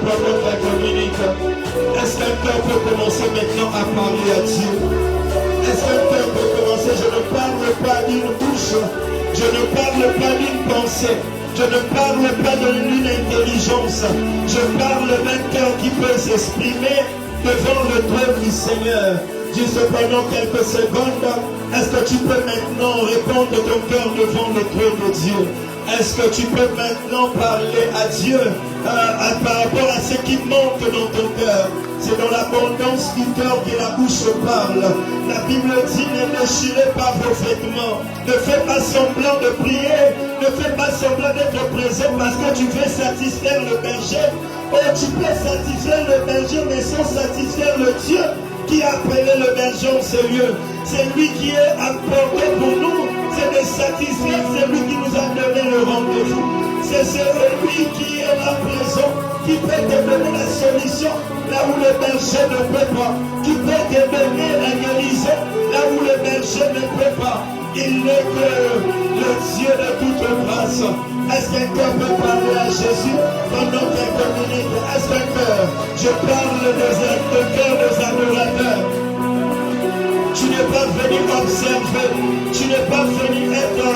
pendant quelques minutes. Est-ce qu'un cœur peut commencer maintenant à parler à Dieu? Est-ce qu'un cœur peut commencer? Je ne parle pas d'une bouche, je ne parle pas d'une pensée, je ne parle pas d'une intelligence, je parle d'un cœur qui peut s'exprimer devant le trône du Seigneur. Juste pendant quelques secondes, est-ce que tu peux maintenant répondre ton cœur devant le trône de Dieu? Est-ce que tu peux maintenant parler à Dieu par rapport à ce qui manque dans ton cœur? C'est dans l'abondance du cœur que la bouche parle. La Bible dit, ne déchirez pas vos vêtements. Ne fais pas semblant de prier. Ne fais pas semblant d'être présent parce que tu veux satisfaire le berger. Oh, tu peux satisfaire le berger, mais sans satisfaire le Dieu qui a appelé le berger en ce lieu. C'est lui qui est apporté pour nous. C'est de satisfaire celui qui nous a donné le rendez-vous. C'est celui qui est là présent, qui peut te donner la solution là où le berger ne peut pas, qui peut te donner la guérison là où le berger ne peut pas. Il n'est que le Dieu de toute grâce. Est-ce qu'un cœur peut parler à Jésus pendant quelques minutes? Est-ce qu'un cœur? Je parle de cœur des adorateurs. Tu n'es pas venu observer, tu n'es pas venu être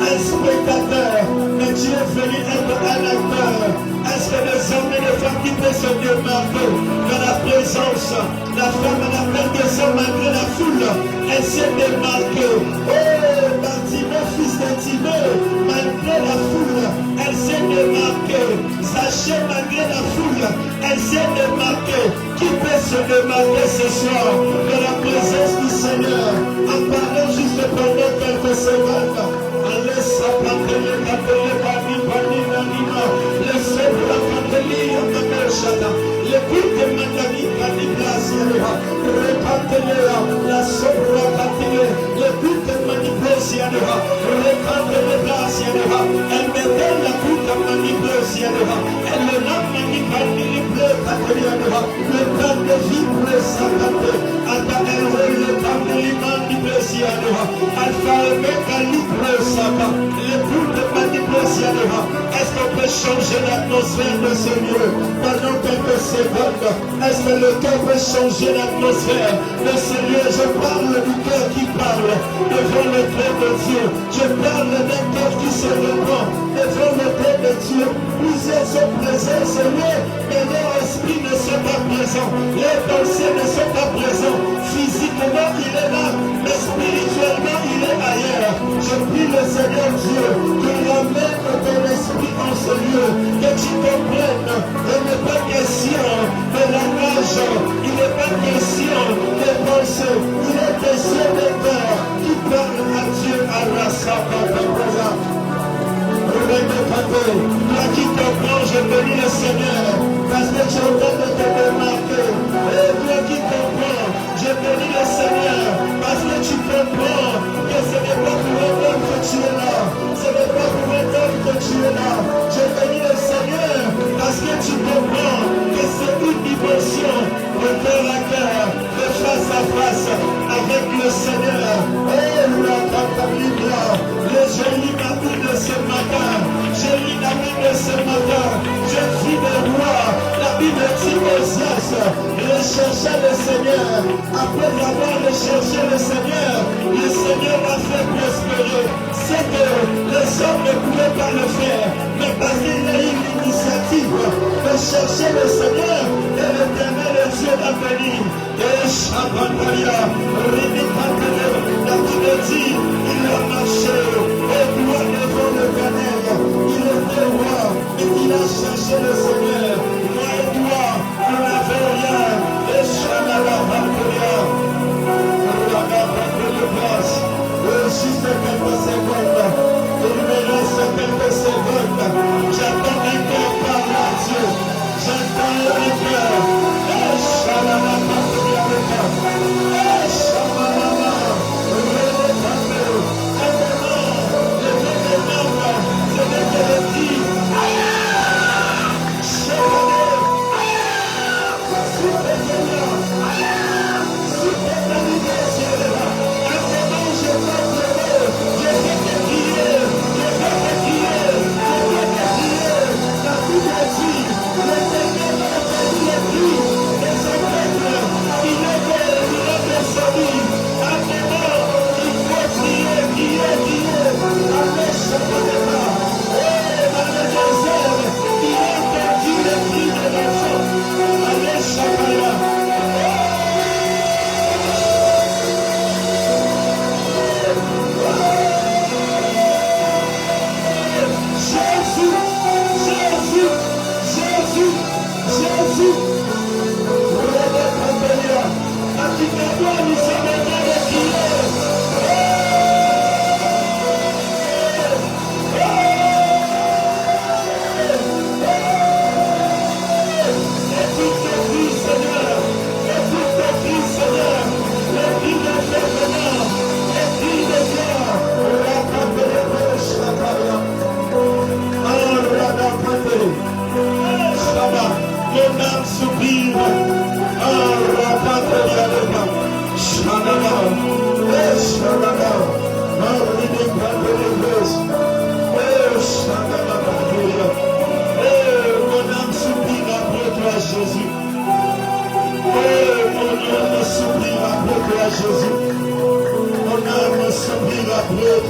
un spectateur, mais tu es venu être un acteur. Est-ce que les hommes et les femmes qui peuvent se démarquer dans la présence, la femme à la peine de sang malgré la foule, elle s'est démarquée. Oh, Bartimée, fils d'Timée, malgré la foule, elle s'est démarquée. Zachée, malgré la foule, elle s'est démarquée. Qui peut se démarquer ce soir dans la présence du Seigneur en parlant juste pendant quelques secondes? Allez, ça s'appeler, laissez la candelie en la chata. Le culte de Madame Kani Blasiana, repentez-le, la sobra candelie, le culte de Manipulasiana, repentez-le Blasiana, elle mettait la culte de Manipulasiana, elle le nomme Manipulasiana, le temps de vivre s'attendait, à ta erreur, le temps de l'Imanipulasiana, Alpha Omega libre Sata, le culte de Manipulasiana. Est-ce qu'on peut changer l'atmosphère de ce lieu pendant quelques secondes? Est-ce que le cœur peut changer l'atmosphère de ce lieu? Je parle du cœur qui parle devant le trône de Dieu. Je parle d'un cœur qui se répand devant le trône de Dieu. Plusieurs sont présents ce lieu, mais leur esprit ne sont pas présents. Les pensées ne sont pas présents. Physiquement, il est là, mais spirituellement, il est ailleurs. Je prie le Seigneur Dieu qu'il ramène ton esprit en ce lieu, que tu comprennes. Il n'est pas question de langage, il n'est pas question de pensée, il est question de cœur qui parle à Dieu à la Sabbath. Toi qui comprends, je bénis le Seigneur, parce que tu es en train de te démarquer. Et toi qui comprends, je bénis le Seigneur, parce que tu comprends que ce n'est pas pour un homme que tu es là, ce n'est pas pour un homme que tu es là. Je bénis le Seigneur, parce que tu comprends que c'est une dimension de cœur à cœur, de face à face avec le Seigneur. Oh, la Catalina, le joli matin de ce matin, je lis la Bible ce matin, je vis le roi, la Bible dit Moses, recherchez le Seigneur. Après avoir recherché le Seigneur l'a fait prospérer. C'est que les hommes ne pouvaient pas le faire, mais parce qu'il a eu l'initiative de chercher le Seigneur, et l'Éternel est Dieu l'a béni. Et Shabbataya, la Bible dit, il a marché au doigt devant le Canel. Il était roi et il a cherché le Seigneur. Moi et toi, nous n'avons rien. Et Shabbataya, juste quelques secondes. Il me reste quelques secondes. J'attends un cœur par là, Dieu. J'attends un cœur. Et Shabbataya, et Shabbataya, je vais te le dire.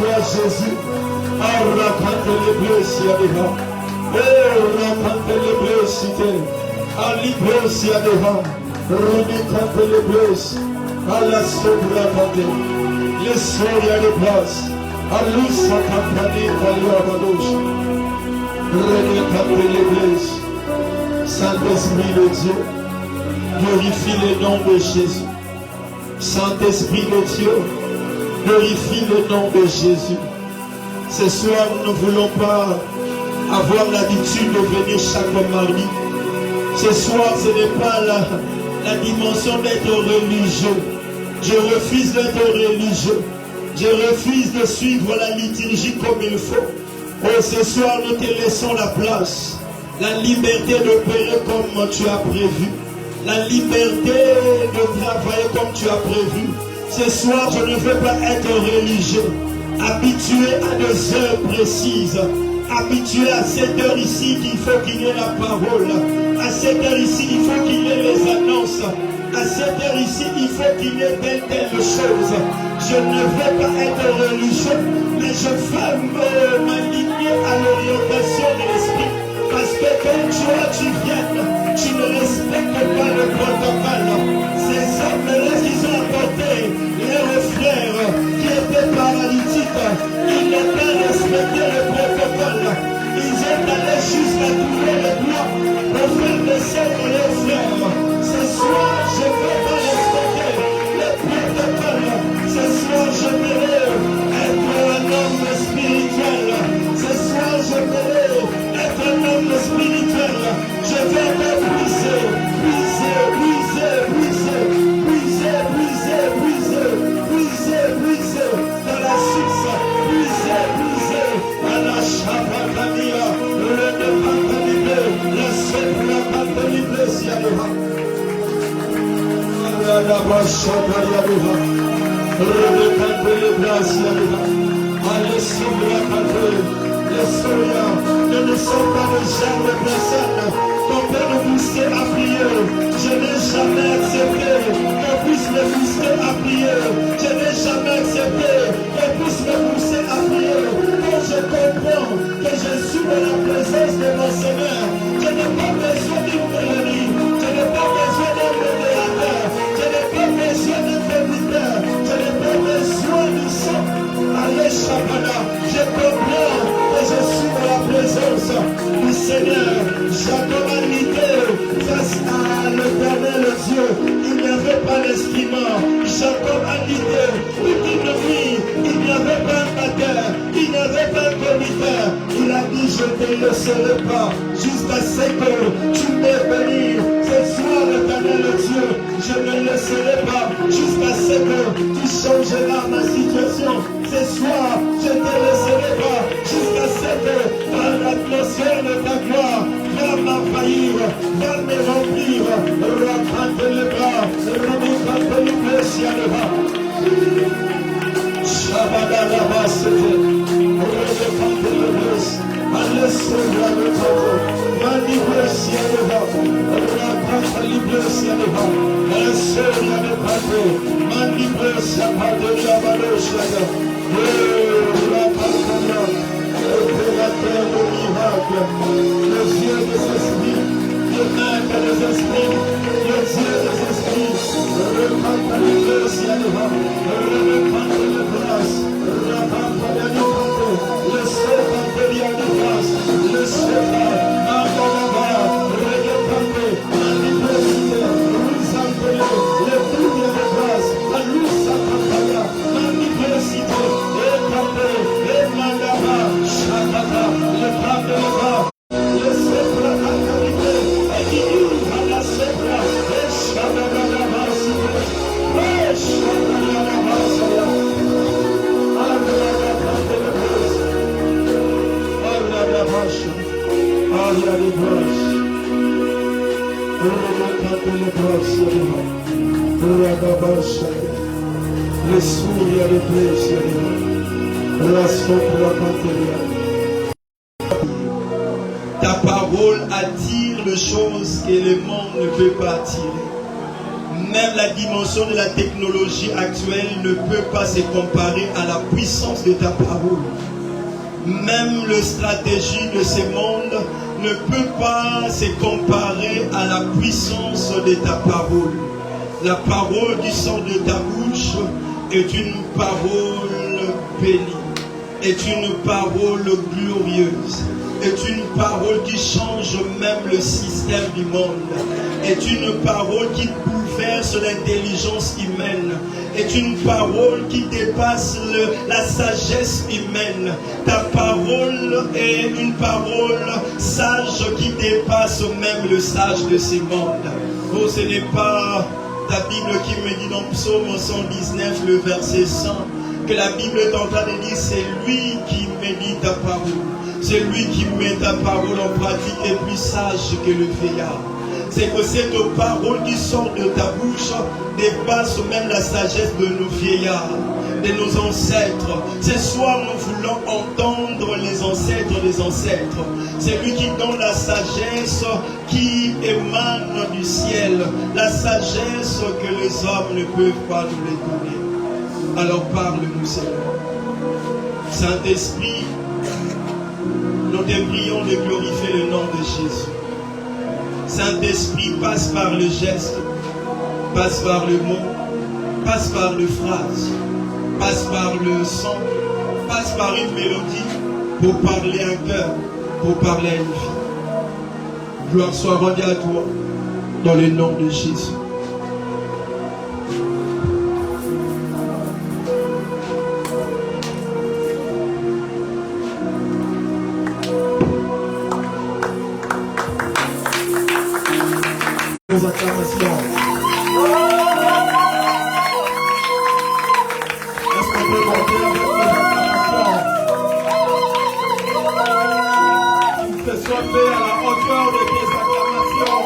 toi, Jésus. Arrapante les bleus, si à devant. Rapante les bleus, si t'es. À libre, si à devant. Remécante les bleus. À la sobre rapante. Les soeurs à les places. À l'ous à campagne, à l'ouabadouche. Remécante les bleus. Saint-Esprit de Dieu, glorifie le nom de Jésus. Saint-Esprit de Dieu, glorifie le nom de Jésus. Ce soir, nous ne voulons pas avoir l'habitude de venir chaque mardi. Ce soir, ce n'est pas la dimension d'être religieux. Je refuse d'être religieux. Je refuse de suivre la liturgie comme il faut. Oh, ce soir, nous te laissons la place. La liberté d'opérer comme tu as prévu. La liberté de travailler comme tu as prévu. Ce soir, je ne veux pas être religieux. Habitué à des heures précises. Habitué à cette heure ici qu'il faut qu'il y ait la parole. À cette heure ici, il faut qu'il y ait les annonces. À cette heure ici, il faut qu'il y ait telle chose. Je ne veux pas être religieux, mais je veux m'aligner à l'orientation de l'esprit. Parce que quand tu viennes, tu ne respectes pas le protocole. Ces hommes-là, ils ont apporté leurs frères qui étaient paralytiques. Ils n'ont pas respecté le protocole. Ils ont allé jusqu'à trouver le bois pour faire descendre leurs frères. Ce soir, je ne veux pas respecter le protocole. Ce soir, je veux être un homme spirituel. Ce soir, je veux être un homme spirituel. Je vais me briser, briser, briser, briser, briser, briser, briser, briser, briser dans la source, briser, briser dans la chapatamia, le département, la seprapatamia, si à l'eau. La bachaparia, redécante les bras, si à l'eau. Allez sur la patrie. Les souriants ne nous sommes pas des gens de personnes qu'on peut nous pousser à prier. Je n'ai jamais accepté qu'on puisse me pousser à prier. Je n'ai jamais accepté qu'on puisse me pousser à prier. Quand je comprends que je suis dans la présence de mon Seigneur, je n'ai pas besoin d'une mélodie, je n'ai pas besoin d'un modérateur, je n'ai pas besoin d'un serviteur, je n'ai pas besoin du sang. Allez, Shabbat, je comprends que je suis dans la présence du Seigneur. Jacob a lutté face à l'Éternel Dieu. Il n'y avait pas l'instrument. Jacob a lutté toute une vie. Il n'y avait pas un batteur. Il n'y avait pas un conducteur. Il a dit, je ne te laisserai pas jusqu'à ce que tu m'aies béni. Ce soir, l'Éternel Dieu, je ne laisserai pas jusqu'à ce que tu changeras ma situation. Ce soir, je ne te laisserai pas jusqu'à ce que dans l'atmosphère de ta gloire va m'envahir, va me remplir. Rapante les bras, remonte les bras, si à le bas. Shabada la basse, remonte les bras, allez sur le tableau, manibler si à le bas, rapante les bras, si à le bas, allez sur le tableau, manibler si à la bas, opérateur de miracles, le Dieu des esprits, le maître des esprits, le Dieu des esprits, repente les deux si à devant, repente les grâces, repente les animaux, le serpent de l'île de grâce, le serpent, Magalaba, repente, l'université, Louis-Antélé, le Dieu de grâce, la Louis-Antélé, l'université, et Mandaba, Shababa, le pape de la le Sébra, la qualité, et qui ouvre la Sébra, et Shababa la Marsi, et Shababa la Marsia, Abra la Pante de Bros, Abra la Vache, Abra les Bros, Abra les Bros, Abra la Vache, les souris à l'église, ta parole attire les choses que le monde ne peut pas attirer. Même la dimension de la technologie actuelle ne peut pas se comparer à la puissance de ta parole. Même la stratégie de ce monde ne peut pas se comparer à la puissance de ta parole. La parole qui sort de ta bouche est une parole bénie, est une parole glorieuse, est une parole qui change même le système du monde, est une parole qui bouleverse l'intelligence humaine, est une parole qui dépasse la sagesse humaine. Ta parole est une parole sage qui dépasse même le sage de ce monde. Oh, ce n'est pas ta Bible qui me dit dans Psaume 119, le verset 100, que la Bible est en train de dire, c'est lui qui médite ta parole. C'est lui qui met ta parole en pratique et plus sage que le vieillard. C'est que cette parole qui sort de ta bouche dépasse même la sagesse de nos vieillards, de nos ancêtres. Ce soir, nous voulons entendre les ancêtres des ancêtres. C'est lui qui donne la sagesse qui émane du ciel, la sagesse que les hommes ne peuvent pas nous les donner. Alors parle-nous, Seigneur. Saint-Esprit, nous te prions de glorifier le nom de Jésus. Saint-Esprit, passe par le geste, passe par le mot, passe par les phrases, passe par le son, passe par une mélodie pour parler à un cœur, pour parler à une vie. Gloire soit rendue à toi dans le nom de Jésus. Nos acclamations. Est-ce qu'on peut monter avec nos acclamations? Qu'il te soit fait à la hauteur de tes acclamations.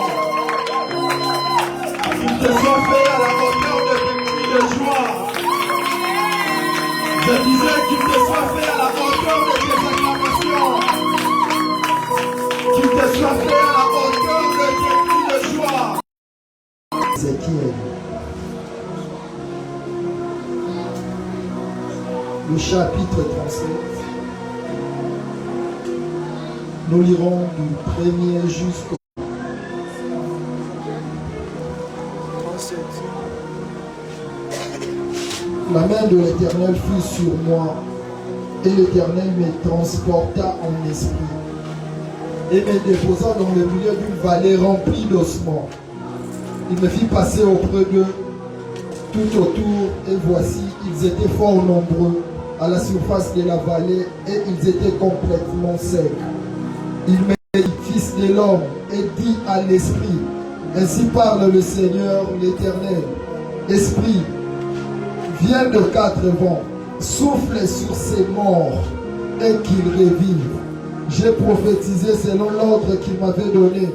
Qu'il te soit fait à la hauteur de tes cris de joie. Je disais qu'il te soit fait à la hauteur de tes acclamations. Qu'il te soit fait à la hauteur de tes cris de joie. Ézéchiel, le chapitre 37, nous lirons du premier jusqu'au 37. La main de l'Éternel fut sur moi, et l'Éternel me transporta en esprit, et me déposa dans le milieu d'une vallée remplie d'ossements. Il me fit passer auprès d'eux tout autour, et voici, ils étaient fort nombreux à la surface de la vallée, et ils étaient complètement secs. Il me dit, fils de l'homme, et dit à l'esprit, ainsi parle le Seigneur l'Éternel, esprit, viens de quatre vents, souffle sur ces morts, et qu'ils revivent. J'ai prophétisé selon l'ordre qu'il m'avait donné.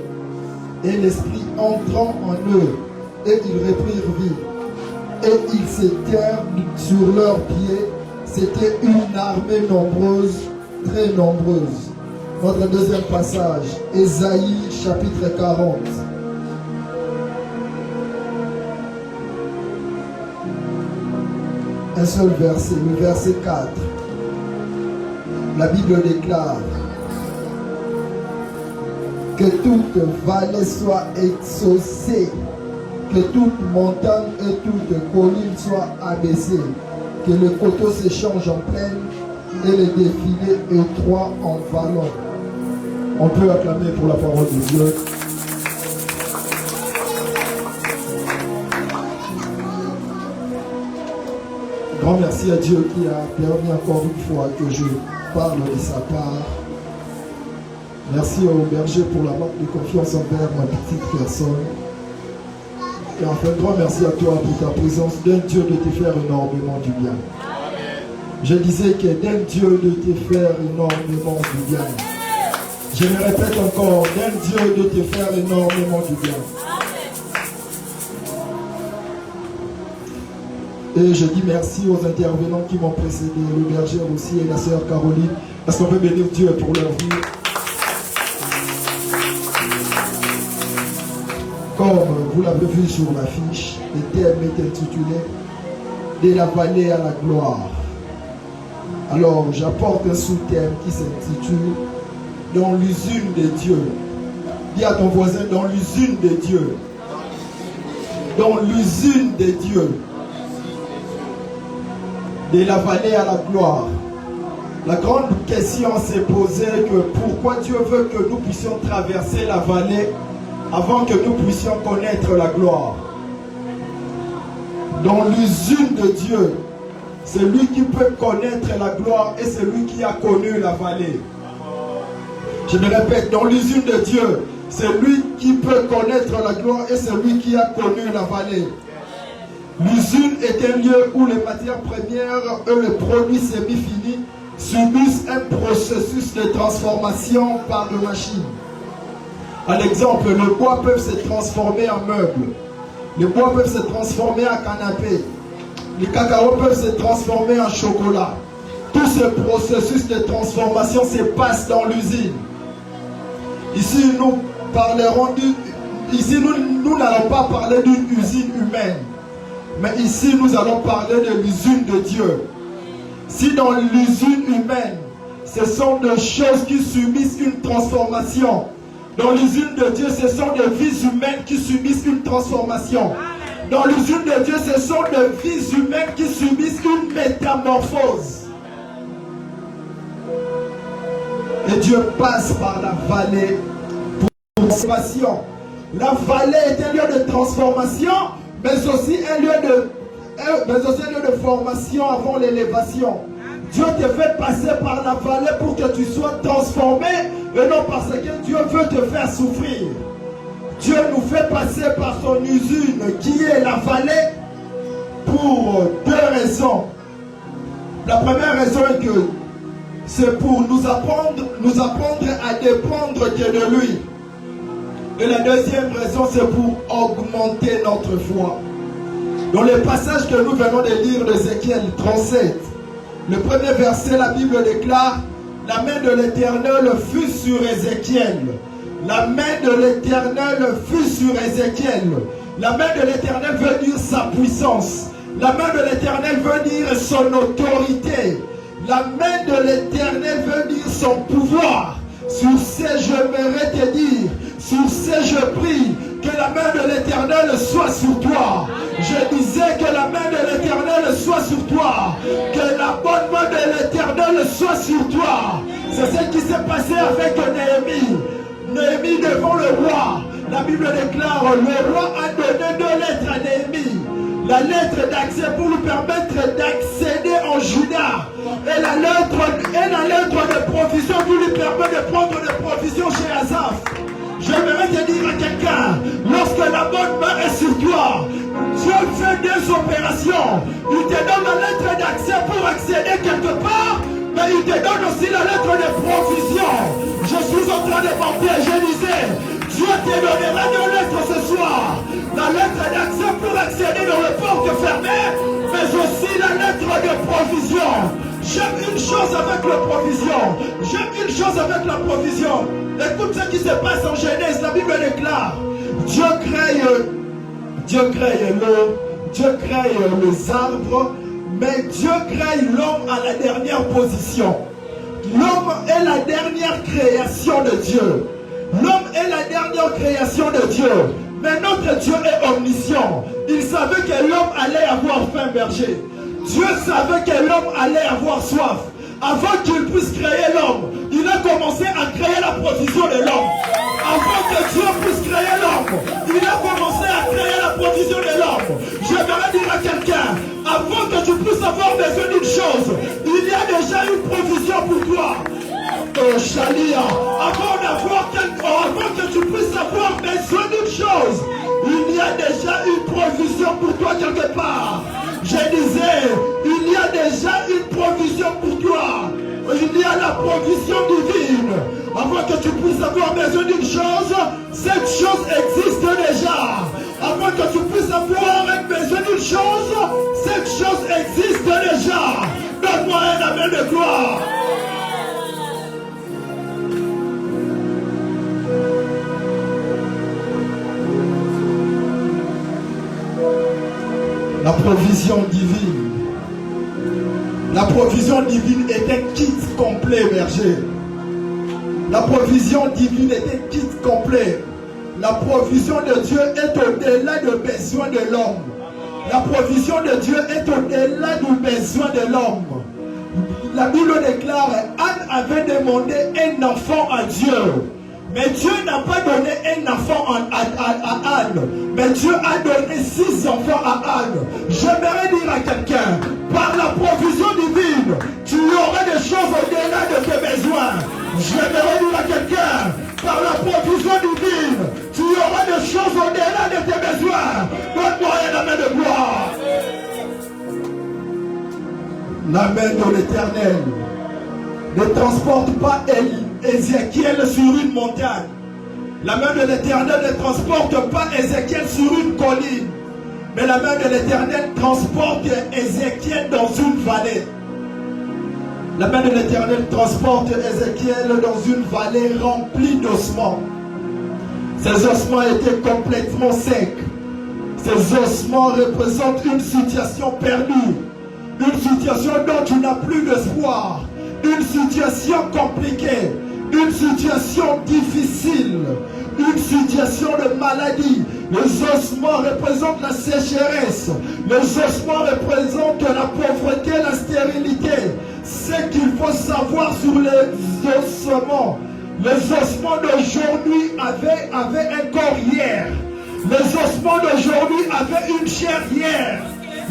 Et l'esprit entrant en eux, et ils reprirent vie. Et ils s'étèrent sur leurs pieds. C'était une armée nombreuse, très nombreuse. Notre deuxième passage, Ésaïe chapitre 40. Un seul verset, le verset 4. La Bible déclare: que toute vallée soit exaucée, que toute montagne et toute colline soit abaissée, que le coteau s'échange en plaine et le défilé étroit en vallon. On peut acclamer pour la parole de Dieu. Grand merci à Dieu qui a permis encore une fois que je parle de sa part. Merci au berger pour la marque de confiance envers ma petite personne. Et enfin, grand merci à toi pour ta présence, d'un Dieu de te faire énormément du bien. Amen. Je disais que d'un Dieu de te faire énormément du bien. Je me répète encore, d'un Dieu de te faire énormément du bien. Et je dis merci aux intervenants qui m'ont précédé, le berger aussi et la sœur Caroline. Est-ce qu'on peut bénir Dieu pour leur vie? Comme vous l'avez vu sur l'affiche, le thème est intitulé « De la vallée à la gloire ». Alors, j'apporte un sous-thème qui s'intitule « Dans l'usine de Dieu ». Dis à ton voisin « Dans l'usine de Dieu ». Dans l'usine de Dieu. De la vallée à la gloire. La grande question s'est posée que pourquoi Dieu veut que nous puissions traverser la vallée avant que nous puissions connaître la gloire. Dans l'usine de Dieu, c'est lui qui peut connaître la gloire et c'est lui qui a connu la vallée. Je me répète, dans l'usine de Dieu, c'est lui qui peut connaître la gloire et c'est lui qui a connu la vallée. L'usine est un lieu où les matières premières et les produits semi-finis subissent un processus de transformation par des machines. À l'exemple, les bois peuvent se transformer en meubles. Les bois peuvent se transformer en canapé. Les cacao peuvent se transformer en chocolat. Tout ce processus de transformation se passe dans l'usine. Ici, nous parlerons nous n'allons pas parler d'une usine humaine. Mais ici, nous allons parler de l'usine de Dieu. Si dans l'usine humaine, ce sont des choses qui subissent une transformation, dans l'usine de Dieu, ce sont des vies humaines qui subissent une transformation. Dans l'usine de Dieu, ce sont des vies humaines qui subissent une métamorphose. Et Dieu passe par la vallée pour transformation. La vallée est un lieu de transformation, mais aussi un lieu de formation avant l'élévation. Dieu te fait passer par la vallée pour que tu sois transformé et non parce que Dieu veut te faire souffrir. Dieu nous fait passer par son usine qui est la vallée pour deux raisons. La première raison est que c'est pour nous apprendre à dépendre que de lui. Et la deuxième raison, c'est pour augmenter notre foi. Dans le passage que nous venons de lire d'Ézéchiel 37, le premier verset, la Bible déclare: la main de l'Éternel fut sur Ézéchiel. La main de l'Éternel fut sur Ézéchiel. La main de l'Éternel veut dire sa puissance. La main de l'Éternel veut dire son autorité. La main de l'Éternel veut dire son pouvoir. Sur ce, j'aimerais te dire, sur ce, je prie que la main de l'Éternel soit sur toi. Je disais que la main de l'Éternel soit sur toi. Que la bonne main de l'Éternel soit sur toi. C'est ce qui s'est passé avec Néhémie. Néhémie devant le roi. La Bible déclare, le roi a donné 2 lettres à Néhémie. La lettre d'accès pour lui permettre d'accéder en Juda. Et la lettre de provision qui lui permet de prendre des provisions chez Asaph. J'aimerais te dire à quelqu'un, lorsque la bonne main est sur toi, Dieu fait des opérations. Il te donne la lettre d'accès pour accéder quelque part, mais il te donne aussi la lettre de provision. Je suis en train de partir, je disais, Dieu te donnera 2 lettres ce soir. La lettre d'accès pour accéder dans le porte fermé, mais aussi la lettre de provision. J'aime une chose avec la provision. J'aime une chose avec la provision. Écoute ce qui se passe en Genèse. La Bible déclare, Dieu crée l'eau, Dieu crée les arbres, mais Dieu crée l'homme à la dernière position. L'homme est la dernière création de Dieu. L'homme est la dernière création de Dieu. Mais notre Dieu est omniscient. Il savait que l'homme allait avoir faim, berger. Dieu savait que l'homme allait avoir soif. Avant qu'il puisse créer l'homme, il a commencé à créer la provision de l'homme. Avant que Dieu puisse créer l'homme, il a commencé à créer la provision de l'homme. J'aimerais dire à quelqu'un, avant que tu puisses avoir besoin d'une chose, il y a déjà une provision pour toi. Chalia, avant que tu puisses avoir besoin d'une chose, il y a déjà une provision pour toi quelque part. Je disais, il y a déjà une provision pour toi. Il y a la provision divine. Avant que tu puisses avoir besoin d'une chose, cette chose existe déjà. Avant que tu puisses avoir besoin d'une chose, cette chose existe déjà. Donne-moi un amen de gloire. La provision divine. La provision divine est un kit complet, berger. La provision divine est un kit complet. La provision de Dieu est au-delà des besoins de l'homme. La provision de Dieu est au-delà du besoin de l'homme. La Bible déclare, Anne avait demandé un enfant à Dieu. Mais Dieu n'a pas donné un enfant à Anne. Mais Dieu a donné 6 enfants à Anne. J'aimerais dire à quelqu'un, par la provision divine, tu auras des choses au-delà de tes besoins. J'aimerais dire à quelqu'un, par la provision divine, tu auras des choses au-delà de tes besoins. Donne-moi la main de gloire. La main de l'Éternel ne transporte pas Ézéchiel sur une montagne. La main de l'Éternel ne transporte pas Ézéchiel sur une colline. Mais la main de l'Éternel transporte Ézéchiel dans une vallée. La main de l'Éternel transporte Ézéchiel dans une vallée remplie d'ossements. Ces ossements étaient complètement secs. Ces ossements représentent une situation perdue. Une situation dont tu n'as plus d'espoir. Une situation compliquée. Une situation difficile. Une situation de maladie. Les ossements représentent la sécheresse. Les ossements représentent la pauvreté, la stérilité. Ce qu'il faut savoir sur les ossements. Les ossements d'aujourd'hui avaient un corps hier. Les ossements d'aujourd'hui avaient une chair hier.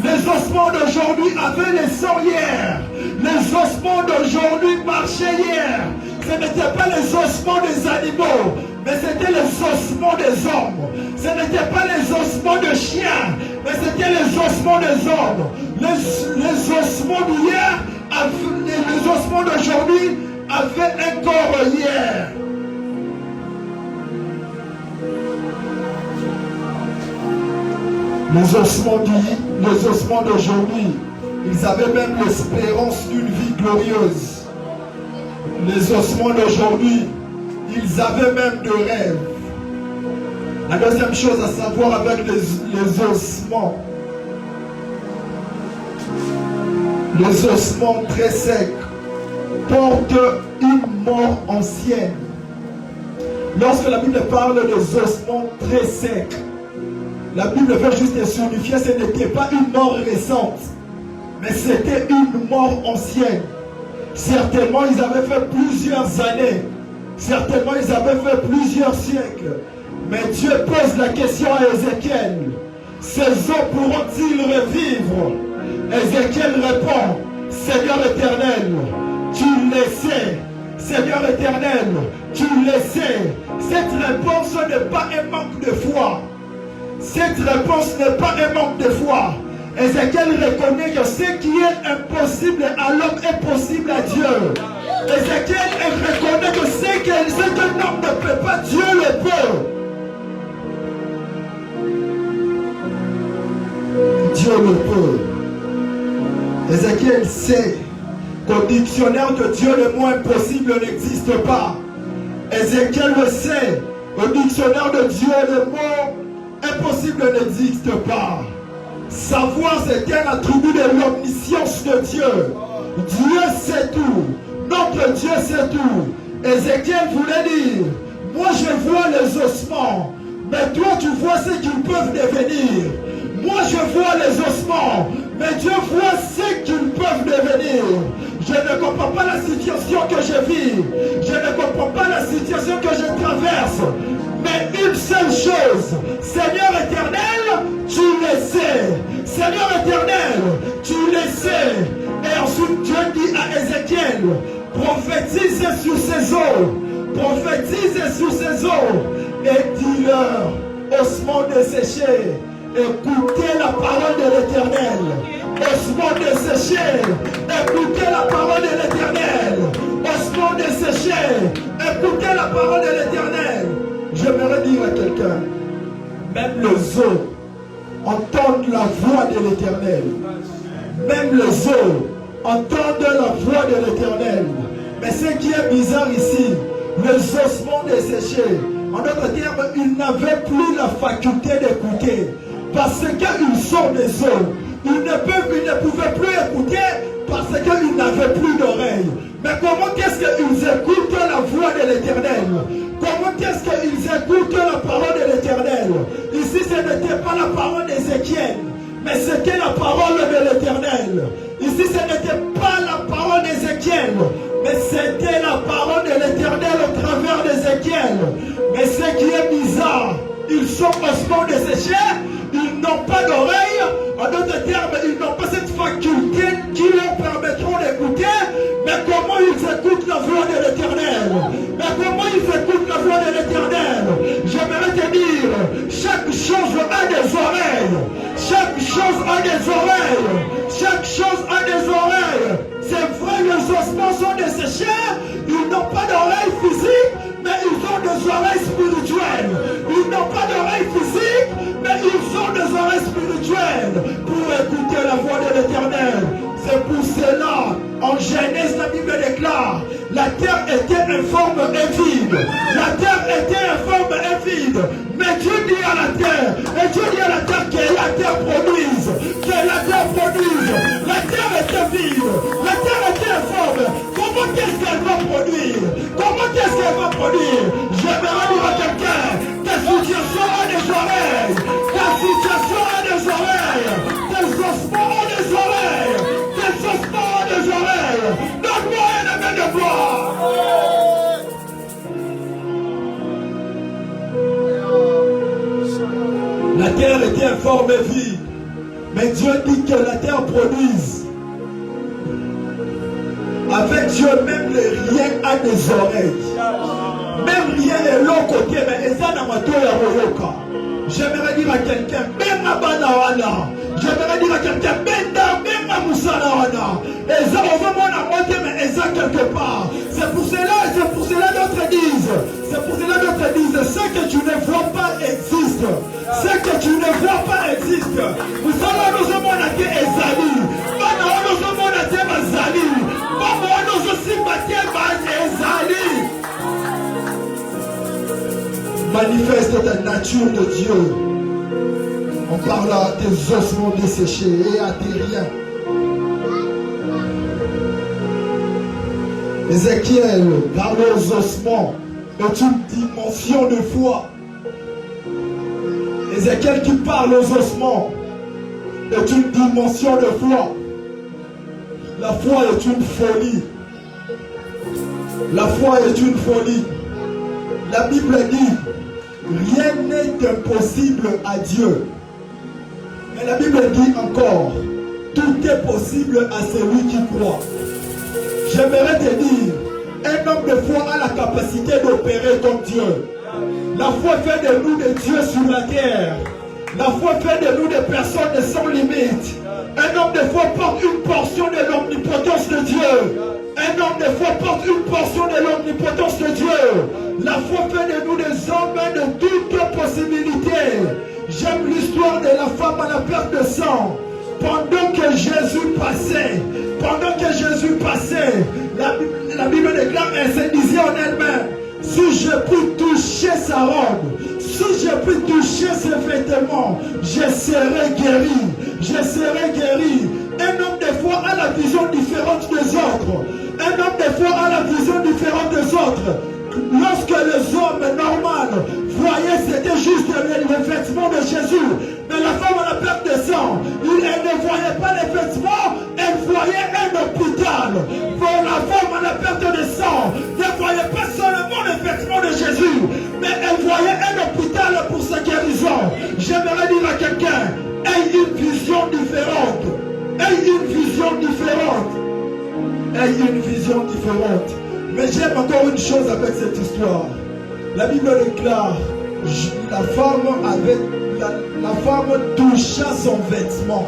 Les ossements d'aujourd'hui avaient les sangs hier. Les ossements d'aujourd'hui marchaient hier. Ce n'étaient pas les ossements des animaux, mais c'était les ossements des hommes. Ce n'étaient pas les ossements de chiens, mais c'était les ossements des hommes. Les ossements d'hier, les ossements d'aujourd'hui avaient un corps hier. Les ossements d'aujourd'hui, ils avaient même l'espérance d'une vie glorieuse. Les ossements d'aujourd'hui, ils avaient même de rêves. La deuxième chose à savoir avec les ossements très secs portent une mort ancienne. Lorsque la Bible parle des ossements très secs, la Bible veut juste signifier que ce n'était pas une mort récente, mais c'était une mort ancienne. Certainement, ils avaient fait plusieurs années. Certainement, ils avaient fait plusieurs siècles. Mais Dieu pose la question à Ézéchiel. Ces os pourront-ils revivre? Ézéchiel répond, Seigneur éternel, tu le sais. Seigneur éternel, tu le sais. Cette réponse n'est pas un manque de foi. Cette réponse n'est pas un manque de foi. Ézéchiel reconnaît que ce qui est impossible à l'homme est possible à Dieu. Ézéchiel reconnaît que ce qu'un homme ne peut pas, Dieu le peut. Dieu le peut. Ézéchiel sait qu'au dictionnaire de Dieu, le mot impossible n'existe pas. Ézéchiel le sait. Au dictionnaire de Dieu, le mot impossible n'existe pas. Savoir, c'est un attribut de l'omniscience de Dieu. Dieu sait tout. Notre Dieu sait tout. Ézéchiel voulait dire, moi je vois les ossements, mais toi tu vois ce qu'ils peuvent devenir. Moi je vois les ossements, mais Dieu voit ce qu'ils peuvent devenir. Je ne comprends pas la situation que je vis. Je ne comprends pas la situation que je traverse. Mais une seule chose, Seigneur éternel, tu le sais. Seigneur éternel, tu le sais. Et ensuite Dieu dit à Ézéchiel, prophétise sur ces eaux. Prophétise sur ces eaux. Et dis-leur, ossements desséchés, écoutez la parole de l'Éternel. Ossements desséchés, écoutez la parole de l'Éternel. Ossements desséchés, écoutez la parole de l'Éternel. J'aimerais dire à quelqu'un, même les eaux entendent la voix de l'Éternel. Même les eaux entendent la voix de l'Éternel. Mais ce qui est bizarre ici, les ossements desséchés, en d'autres termes, ils n'avaient plus la faculté d'écouter. Parce qu'ils sont des eaux. Il ne pouvait plus écouter parce qu'ils n'avaient plus d'oreilles. Mais comment est-ce qu'ils écoutent la voix de l'Éternel? Comment est-ce qu'ils écoutent la parole de l'Éternel? Ici, ce n'était pas la parole d'Ézéchiel, mais c'était la parole de l'Éternel. Ici, ce n'était pas la parole d'Ézéchiel, mais c'était la parole de l'Éternel au travers d'Ézéchiel. Mais ce qui est bizarre, ils sont ossements desséchés, ils n'ont pas d'oreilles. En d'autres termes, ils n'ont pas cette faculté qui leur permettront d'écouter. Mais comment ils écoutent la voix de l'Éternel? Mais comment ils écoutent la voix de l'Éternel? J'aimerais te dire, chaque chose a des oreilles. Chaque chose a des oreilles. Chaque chose a des oreilles. C'est vrai, les ossements sont desséchés. Ils n'ont pas d'oreilles physiques, mais ils ont des oreilles spirituelles. Ils n'ont pas d'oreilles physiques, mais ils ont des oreilles spirituelles pour écouter la voix de l'Éternel. C'est pour cela, en Genèse, la Bible déclare, la terre était informe et vide. La terre était informe et vide. Mais Dieu dit à la terre, et Dieu dit à la terre que la terre produise. Que la terre produise. La terre était vide. La terre était informe. Comment est-ce qu'elle va produire? Comment est-ce qu'elle va produire? J'aimerais dire à quelqu'un, ta situation a des oreilles. Ta situation a des oreilles. Tes ossements ont des oreilles. Tes ossements ont des oreilles. Donne-moi un amen de gloire. La terre était informe et vide. Mais Dieu dit que la terre produise. Avec Dieu, même le rien a des oreilles. Même rien est l'autre côté. Mais j'aimerais dire à quelqu'un, j'aimerais dire à quelqu'un, quelque part. C'est pour cela d'autres disent, ce que tu ne vois pas existe. Ce que tu ne vois pas existe. Nous allons nous demander Ezali. Manifeste ta nature de Dieu. On parle à tes ossements desséchés et à tes riens. Ézéchiel, dans leurs ossements, est une dimension de foi. Ézéchiel qui parle aux ossements est une dimension de foi. La foi est une folie. La foi est une folie. La Bible dit, rien n'est impossible à Dieu. Mais la Bible dit encore, tout est possible à celui qui croit. J'aimerais te dire, un homme de foi a la capacité d'opérer comme Dieu. La foi fait de nous des dieux sur la terre. La foi fait de nous des personnes sans limite. Un homme de foi porte une portion de l'omnipotence de Dieu. Un homme de foi porte une portion de l'omnipotence de Dieu. La foi fait de nous des hommes de toutes possibilités. J'aime l'histoire de la femme à la perte de sang. Pendant que Jésus passait, la Bible déclare, elle se disait en elle-même, si je puis toucher sa robe, si je puis toucher ses vêtements, je serai guéri. Je serai guéri. Un homme de foi a la vision différente des autres. Un homme de foi a la vision différente des autres. Lorsque les hommes normaux voyaient, c'était juste les vêtements de Jésus. Mais la femme à la perte de sang, elle ne voyait pas les vêtements, elle voyait un hôpital. Pour la femme à la perte de sang, ne voyait pas seulement les vêtements de Jésus, mais elle voyait un hôpital pour sa guérison. J'aimerais dire à quelqu'un, aie une vision différente. Aie une vision différente. Aie une vision différente. Mais j'aime encore une chose avec cette histoire. La Bible déclare, la femme toucha son vêtement.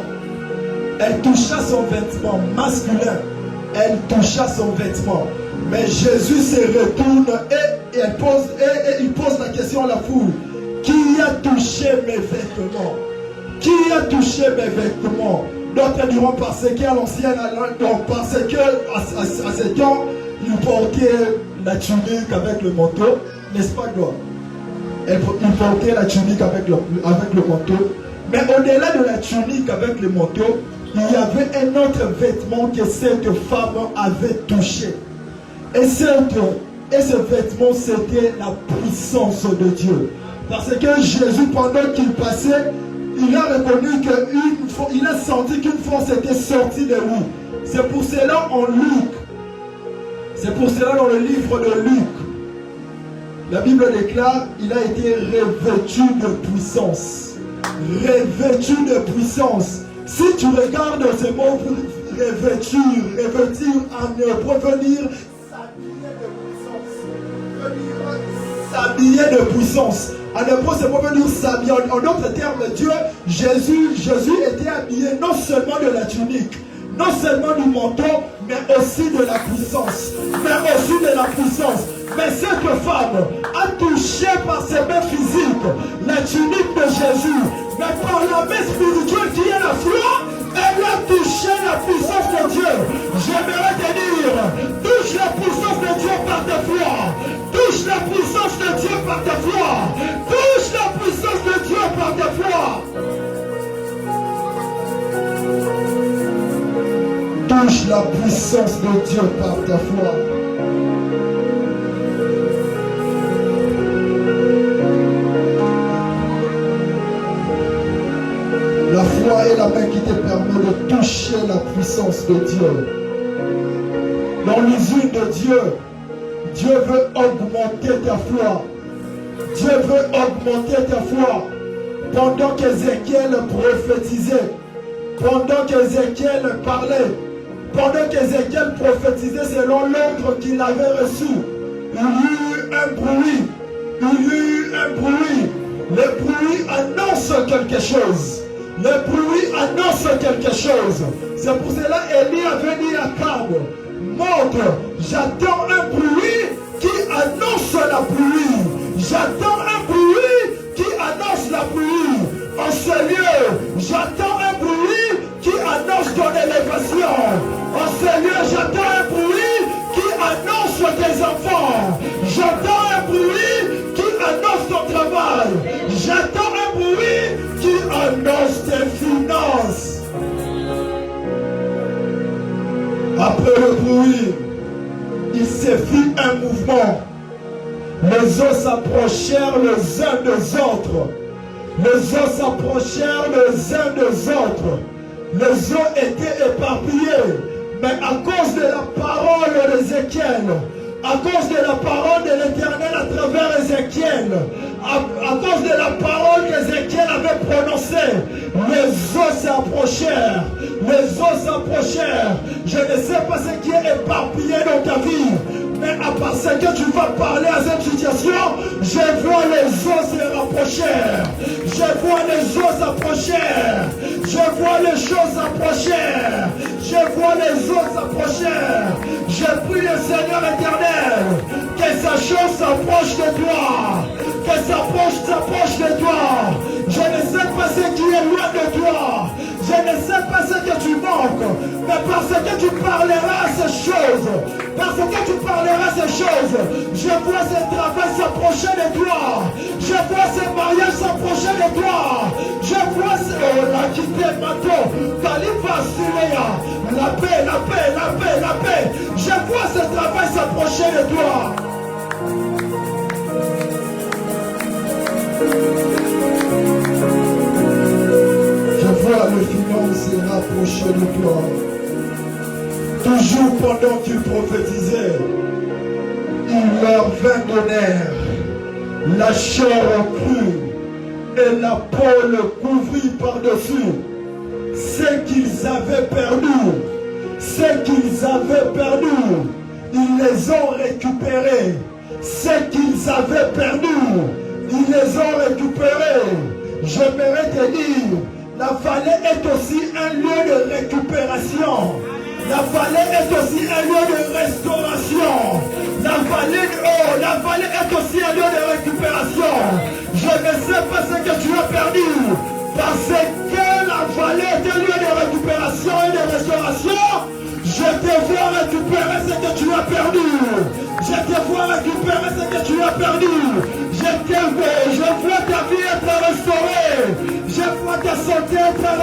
Elle toucha son vêtement masculin. Elle toucha son vêtement. Mais Jésus se retourne et il pose la question à la foule. Qui a touché mes vêtements? Qui a touché mes vêtements? D'autres diront parce qu'à l'ancienne, parce qu'à ce temps, il portait la tunique avec le manteau, n'est-ce pas, God? Il portait la tunique avec le manteau. Mais au-delà de la tunique avec le manteau, il y avait un autre vêtement que cette femme avait touché. Et ce vêtement, c'était la puissance de Dieu. Parce que Jésus, pendant qu'il passait, il a reconnu il a senti qu'une force était sortie de lui. C'est pour cela en Luc, c'est pour cela dans le livre de Luc, la Bible déclare, il a été revêtu de puissance. Revêtu de puissance. Si tu regardes ce mot revêtir en hébreu veut dire s'habiller de puissance. En hébreu, ce mot veut dire s'habiller. En d'autres termes, Jésus était habillé non seulement de la tunique, non seulement du manteau, mais aussi de la puissance. Mais cette femme a touché par ses mains physiques la tunique de Jésus. Mais par la main spirituelle qui est la foi, elle a touché la puissance de Dieu. J'aimerais te dire, touche la puissance de Dieu par ta foi. Touche la puissance de Dieu par ta foi. Touche la puissance de Dieu par ta foi. Touche la puissance de Dieu par ta foi. La foi est la main qui te permet de toucher la puissance de Dieu. Dans l'usine de Dieu, Dieu veut augmenter ta foi. Dieu veut augmenter ta foi. Pendant qu'Ézéchiel prophétisait, pendant qu'Ézéchiel parlait, pendant qu'Ézéchiel prophétisait selon l'ordre qu'il avait reçu, il y eut un bruit. Le bruit annonce quelque chose. Le bruit annonce quelque chose. C'est pour cela qu'Élie avait dit à Akab, montre, j'attends un bruit qui annonce la pluie. J'attends un bruit qui annonce la pluie. En ce lieu, j'attends un bruit qui annonce ton élévation. En ce lieu, j'attends un bruit qui annonce tes enfants. J'attends un bruit qui annonce ton travail. J'attends un bruit qui annonce tes finances. Après le bruit, il s'est fait un mouvement. Les eaux s'approchèrent les uns des autres. Les eaux s'approchèrent les uns des autres. Les eaux étaient éparpillées. Mais à cause de la parole d'Ézéchiel, à cause de la parole de l'Éternel à travers Ézéchiel, à cause de la parole qu'Ézéchiel avait prononcée, les eaux s'approchèrent. Les eaux s'approchèrent. Je ne sais pas ce qui est éparpillé dans ta vie, mais à part ce que tu vas parler à cette situation, je vois les eaux se rapprocher. Je vois les eaux s'approcher. Je vois les choses s'approcher. Je vois les eaux s'approcher. Je prie le Seigneur éternel que sa chose s'approche de toi. Que s'approche de toi. Je ne sais pas ce qui est loin de toi. Je ne sais pas ce que tu manques. Mais parce que tu parleras ces choses. Parce que tu parleras ces choses. Je vois ce travail s'approcher de toi. Je vois ce mariage s'approcher de toi. Je vois ce... la quitté maintenant. La paix, la paix, la paix, la paix. Je vois ce travail s'approcher de toi. Je vois les finances se rapprocher de toi. Toujours pendant qu'il prophétisait, il leur vint de nerfs, la chair crue et la peau le couvrit par-dessus. Ce qu'ils avaient perdu, ils les ont récupérés. Ce qu'ils avaient perdu, ils les ont récupérés. J'aimerais te dire, la vallée est aussi un lieu de récupération. La vallée est aussi un lieu de restauration. La vallée est aussi un lieu de récupération. Je ne sais pas ce que tu as perdu. Parce que la vallée est un lieu de récupération et de restauration. Je te vois récupérer ce que tu as perdu. Je te vois récupérer ce que tu as perdu. Je vois ta vie être restaurée. Je vois ta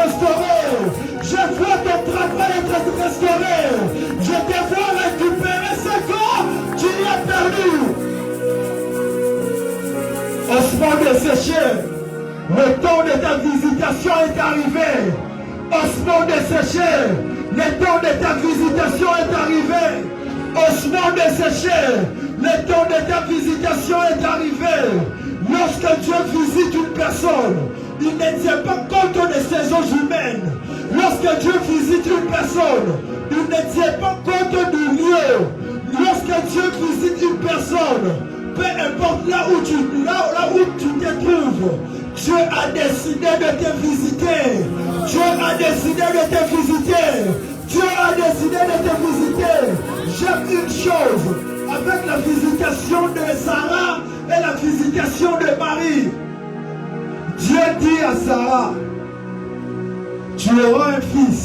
restauré. Je vois ton travail être restauré. Je te vois récupérer ce corps qui est perdu. Osement desséché, le temps de ta visitation est arrivé. Osement desséché, le temps de ta visitation est arrivé. Osement desséché, le temps de ta visitation est arrivé. Lorsque Dieu visite une personne, il ne tient pas compte des saisons humaines. Lorsque Dieu visite une personne, il ne tient pas compte du lieu. Lorsque Dieu visite une personne, peu importe là où tu te trouves, Dieu a décidé de te visiter. Dieu a décidé de te visiter. Dieu a décidé de te visiter. J'aime une chose avec la visitation de Sarah et la visitation de Marie. Dieu dit à Sarah, tu auras un fils.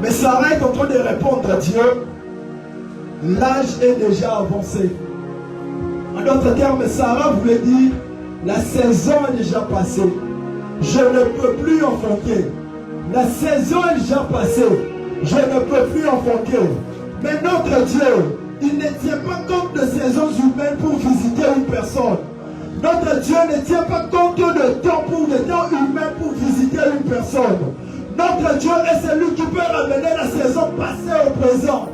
Mais Sarah est en train de répondre à Dieu, l'âge est déjà avancé. En d'autres termes, Sarah voulait dire, la saison est déjà passée. Je ne peux plus enfanter. La saison est déjà passée. Je ne peux plus enfanter. Mais notre Dieu, il ne tient pas compte de saisons humaines pour visiter une personne. Notre Dieu ne tient pas compte de temps humain pour visiter une personne. Notre Dieu est celui qui peut ramener la saison passée au présent.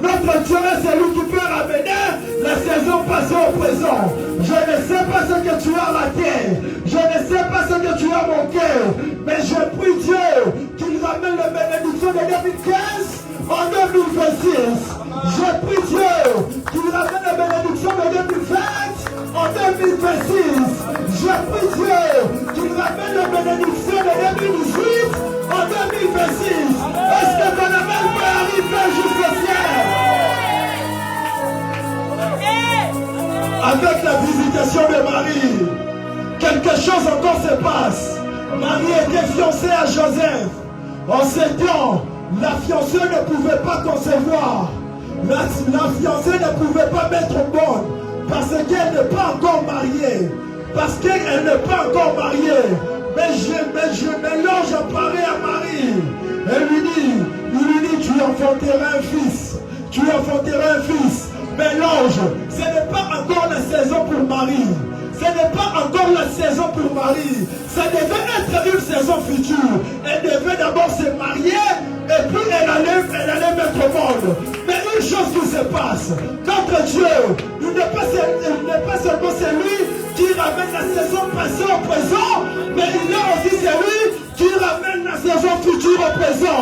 Notre Dieu est celui qui peut ramener la saison passée au présent. Je ne sais pas ce que tu as raté. Je ne sais pas ce que tu as manqué. Mais je prie Dieu qu'il ramène la bénédiction de 2015 en 2026. Je prie Dieu qu'il ramène la bénédiction de 2020 en 2026. Je prie Dieu qu'il ramène la bénédiction de 2018 en 2026. Est-ce que ton amen peut arriver jusqu'au ciel? Avec la visitation de Marie, quelque chose encore se passe. Marie était fiancée à Joseph. En ces temps, la fiancée ne pouvait pas concevoir. La fiancée ne pouvait pas mettre au monde parce qu'elle n'est pas encore mariée. Parce qu'elle n'est pas encore mariée. Mais l'ange apparaît à Marie. Elle lui dit, tu enfanteras un fils. Tu enfanteras un fils. Mais l'ange, ce n'est pas encore la saison pour Marie. Ce n'est pas encore la saison pour Marie. Ça devait être une saison future. Elle devait d'abord se marier et puis elle allait mettre au monde. Mais une chose qui se passe, notre Dieu, il n'est pas seulement celui qui ramène la saison passée au présent, mais il est aussi celui qui ramène la saison future au présent.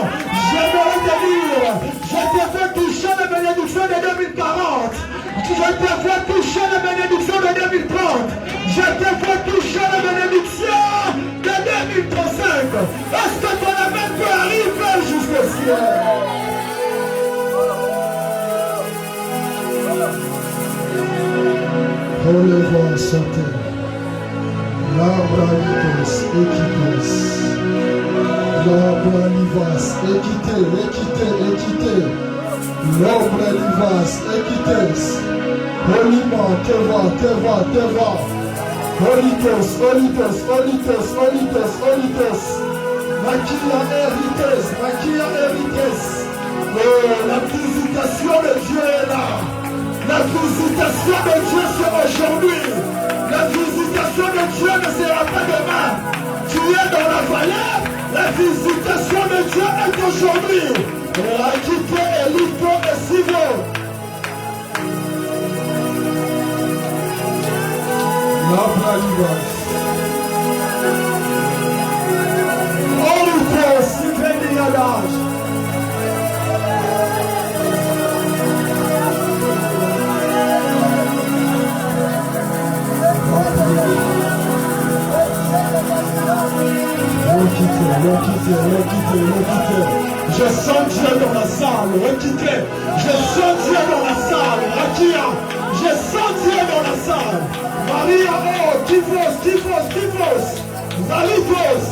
J'aimerais te dire, je te fais toucher la bénédiction de 2040. Je te fais toucher la bénédiction de 2030. Je te fais toucher la bénédiction de 2035. Est-ce que ton amen peut arriver jusqu'au ciel? Relevons, santé. Labralitos, équites. Labralivas, équité. Labralivas, équites. Olima, te va. Holitos. Maquilla hérites. Oh, la visitation de Dieu est là. La visitation de Dieu c'est aujourd'hui. La visitation de Dieu ne sera pas demain. Tu es dans la vallée. La visitation de Dieu est aujourd'hui. Rakite, Eliko et Sivo. Oliko, Siveni Yadaj. Je sens Dieu dans la salle. Requittez. Je sens Dieu dans la salle. Rakia. Je sens Dieu dans la salle. Maria, oh, Tifos. Valitos.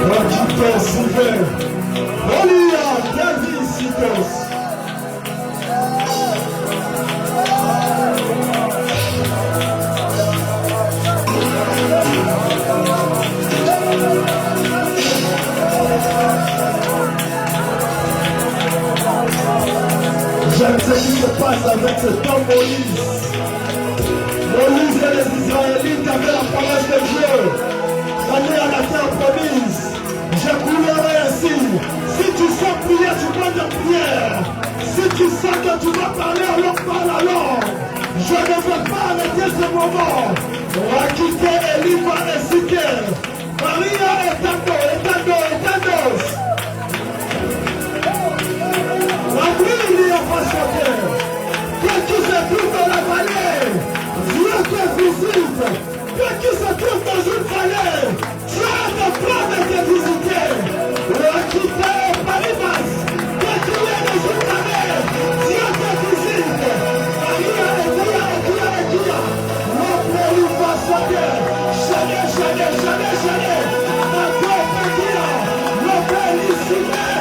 Rakitos, Sivé. Olia, Moïse. Moïse et les Israélites avaient la parole de Dieu. Aller à la terre promise. Je coulerai ainsi. Si tu sens prier, tu prends de prière. Si tu sens que tu dois parler, alors parle alors. Je ne veux pas arrêter ce moment. On va quitter Elifa et Siker. Maria et Tandos. La pluie il y a pas chanté. Que tu se trouves dans la vallée, Dieu te visite. Que tu se trouves dans une vallée, Dieu te prend de te visiter. On va quitter Paribas. Que tu es dans une vallée, Dieu te visite. Maria et Kia. L'autre il va chanter. Chalet. Encore Kia. L'autre il s'y met.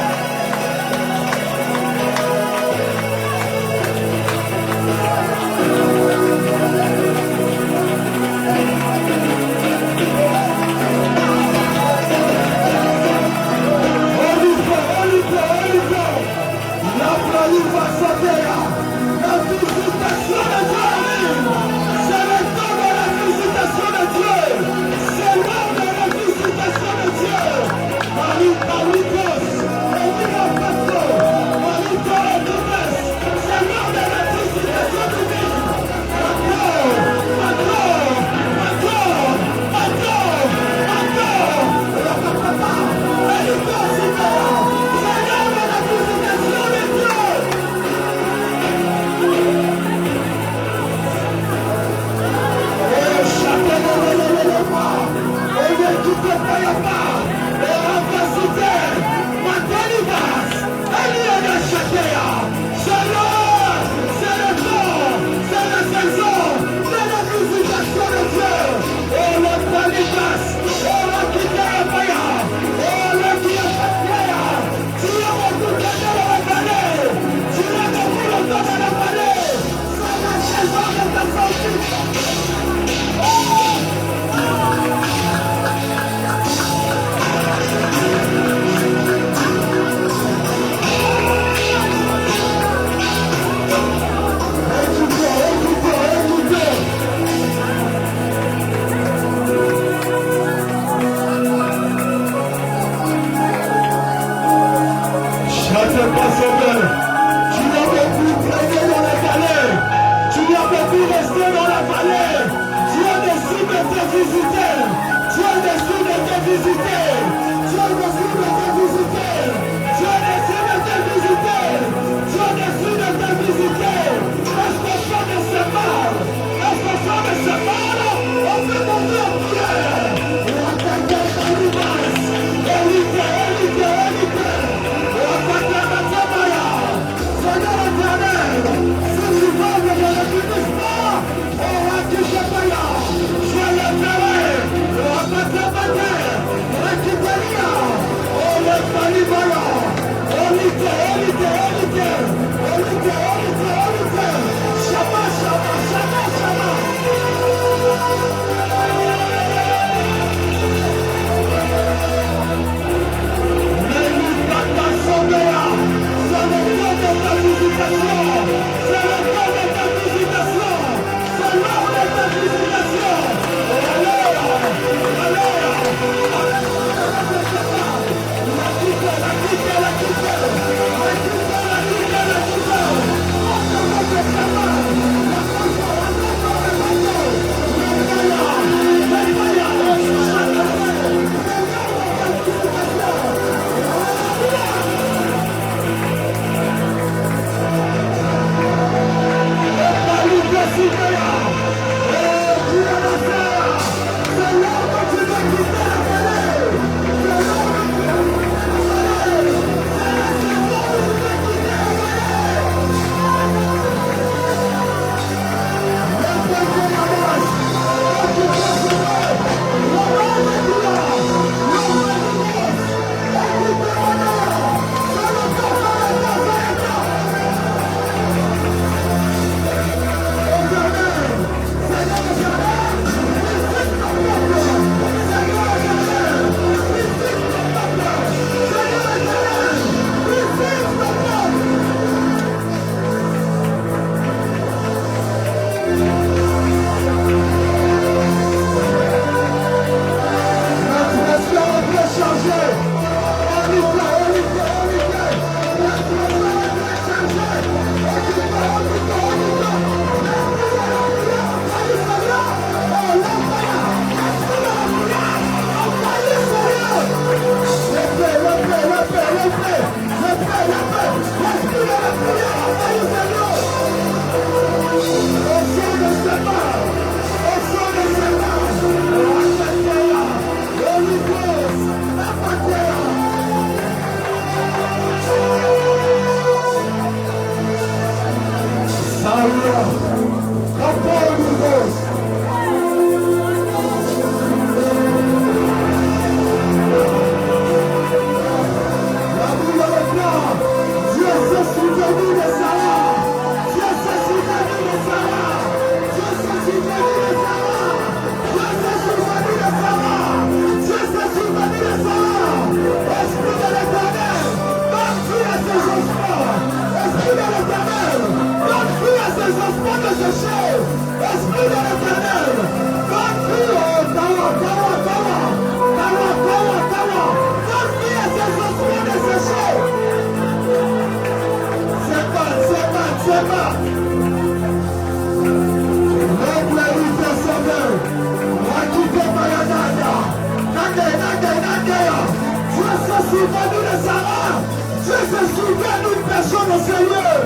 souvient-nous de Sarah. Dieu se souvient d'une personne au Seigneur.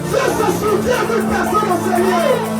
Dieu se souvient d'une personne au Seigneur.